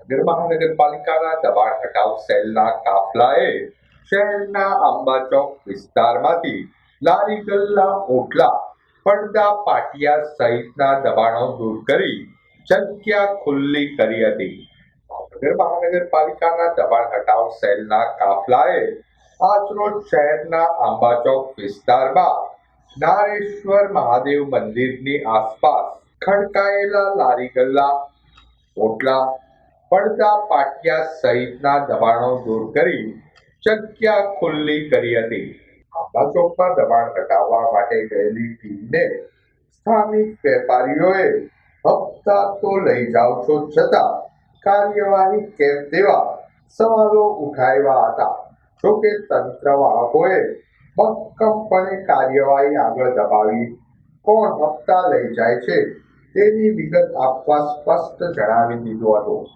ભાવનગર મહાનગરપાલિકાના દબાણ હટાવ સેલના કાફલાએ શહેરના આંબા ચોક વિસ્તારમાંથી લારી ગલ્લા ઓટલા પડદા પાટિયા સહિતના દબાણો દૂર કરી જગ્યા ખુલ્લી કરી હતી. ભાવનગર મહાનગરપાલિકાના દબાણ હટાવ સેલના કાફલાએ આજરોજ શહેરના આંબા ચોક વિસ્તારમાં નારેશ્વર મહાદેવ મંદિરની આસપાસ ખડકાયેલા લારી ગલ્લા ઓટલા પડદા પાટિયા સહિતના દબાણો દૂર કરી જગ્યા ખુલ્લી કરી હતી. આંબા ચોકમાં દબાણ હટાવવા માટે ગયેલી ટીમને સ્થાનિક વેપારીઓએ હપ્તા તો લઈ જાઓ છો છતાં કાર્યવાહી કેમ તેવા સવાલો ઉઠાવ્યા હતા. જોકે તંત્રવાહકોએ મક્કમપણે કાર્યવાહી આગળ ધપાવી કોણ હપ્તા લઈ જાય છે તેની વિગત આપવા સ્પષ્ટ જણાવી દીધું હતું.